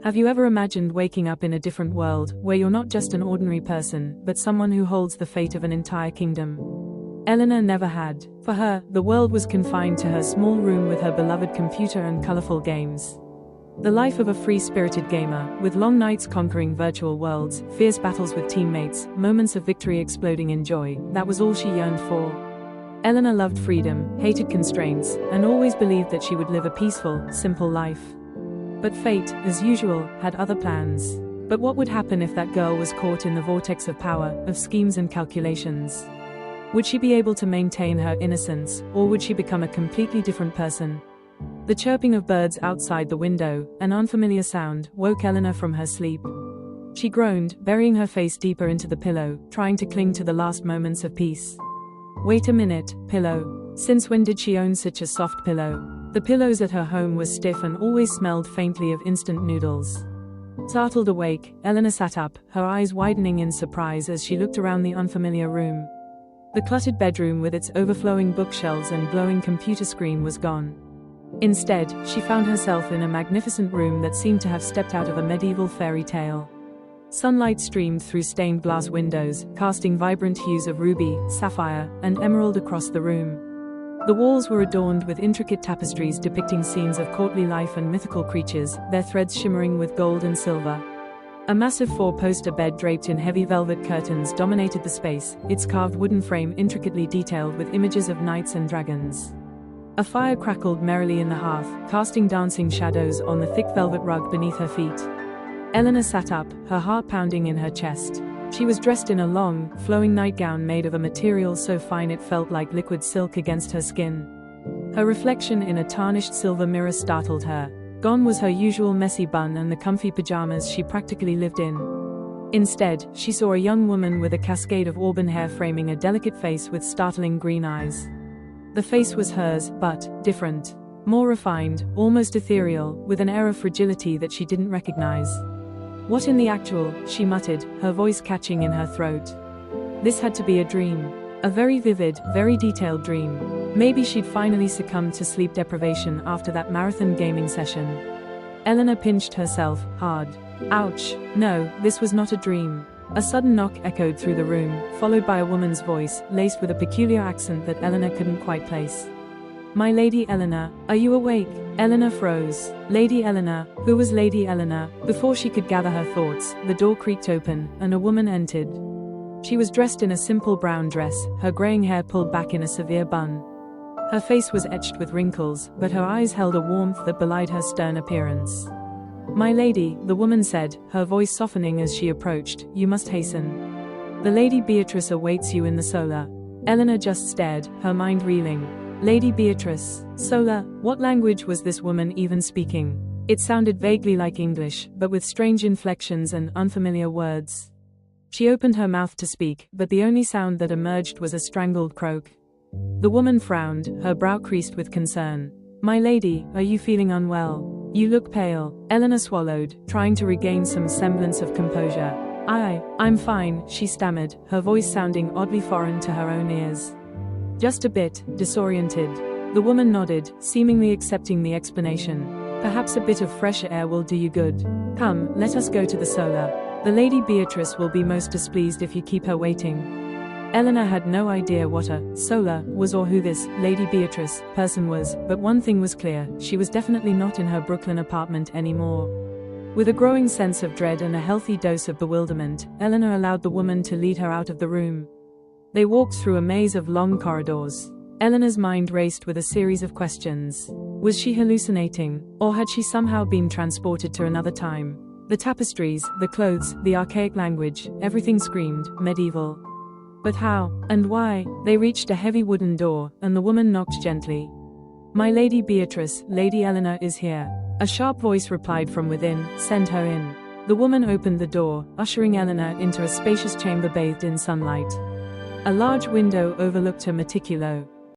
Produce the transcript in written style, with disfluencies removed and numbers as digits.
Have you ever imagined waking up in a different world, where you're not just an ordinary person, but someone who holds the fate of an entire kingdom? Eleanor never had. For her, the world was confined to her small room with her beloved computer and colorful games. The life of a free-spirited gamer, with long nights conquering virtual worlds, fierce battles with teammates, moments of victory exploding in joy, that was all she yearned for. Eleanor loved freedom, hated constraints, and always believed that she would live a peaceful, simple life. But fate, as usual, had other plans. But what would happen if that girl was caught in the vortex of power, of schemes and calculations? Would she be able to maintain her innocence, or would she become a completely different person? The chirping of birds outside the window, an unfamiliar sound, woke Eleanor from her sleep. She groaned, burying her face deeper into the pillow, trying to cling to the last moments of peace. Wait a minute, pillow. Since when did she own such a soft pillow? The pillows at her home were stiff and always smelled faintly of instant noodles. Startled awake, Eleanor sat up, her eyes widening in surprise as she looked around the unfamiliar room. The cluttered bedroom with its overflowing bookshelves and glowing computer screen was gone. Instead, she found herself in a magnificent room that seemed to have stepped out of a medieval fairy tale. Sunlight streamed through stained glass windows, casting vibrant hues of ruby, sapphire, and emerald across the room. The walls were adorned with intricate tapestries depicting scenes of courtly life and mythical creatures, their threads shimmering with gold and silver. A massive four-poster bed draped in heavy velvet curtains dominated the space, its carved wooden frame intricately detailed with images of knights and dragons. A fire crackled merrily in the hearth, casting dancing shadows on the thick velvet rug beneath her feet. Eleanor sat up, her heart pounding in her chest. She was dressed in a long, flowing nightgown made of a material so fine it felt like liquid silk against her skin. Her reflection in a tarnished silver mirror startled her. Gone was her usual messy bun and the comfy pajamas she practically lived in. Instead, she saw a young woman with a cascade of auburn hair framing a delicate face with startling green eyes. The face was hers, but different. More refined, almost ethereal, with an air of fragility that she didn't recognize. "What in the actual?" she muttered, her voice catching in her throat. This had to be a dream. A very vivid, very detailed dream. Maybe she'd finally succumbed to sleep deprivation after that marathon gaming session. Eleanor pinched herself, hard. Ouch. No, this was not a dream. A sudden knock echoed through the room, followed by a woman's voice, laced with a peculiar accent that Eleanor couldn't quite place. "My Lady Eleanor, are you awake?" Eleanor froze. Lady Eleanor? Who was Lady Eleanor? Before she could gather her thoughts, the door creaked open, and a woman entered. She was dressed in a simple brown dress, her graying hair pulled back in a severe bun. Her face was etched with wrinkles, but her eyes held a warmth that belied her stern appearance. "My lady," the woman said, her voice softening as she approached, "you must hasten. The Lady Beatrice awaits you in the solar." Eleanor just stared, her mind reeling. Lady Beatrice? Solar? What language was this woman even speaking? It sounded vaguely like English, but with strange inflections and unfamiliar words. She opened her mouth to speak, but the only sound that emerged was a strangled croak. The woman frowned, her brow creased with concern. "My lady, are you feeling unwell? You look pale." Eleanor swallowed, trying to regain some semblance of composure. I'm fine," she stammered, her voice sounding oddly foreign to her own ears. "Just a bit disoriented." The woman nodded, seemingly accepting the explanation. "Perhaps a bit of fresh air will do you good. Come, let us go to the solar. The Lady Beatrice will be most displeased if you keep her waiting." Eleanor had no idea what a solar was or who this Lady Beatrice person was, but one thing was clear, she was definitely not in her Brooklyn apartment anymore. With a growing sense of dread and a healthy dose of bewilderment, Eleanor allowed the woman to lead her out of the room. They walked through a maze of long corridors. Eleanor's mind raced with a series of questions. Was she hallucinating, or had she somehow been transported to another time? The tapestries, the clothes, the archaic language, everything screamed medieval. But how, and why? They reached a heavy wooden door, and the woman knocked gently. "My Lady Beatrice, Lady Eleanor is here." A sharp voice replied from within, "Send her in." The woman opened the door, ushering Eleanor into a spacious chamber bathed in sunlight. A large window overlooked her meticulo.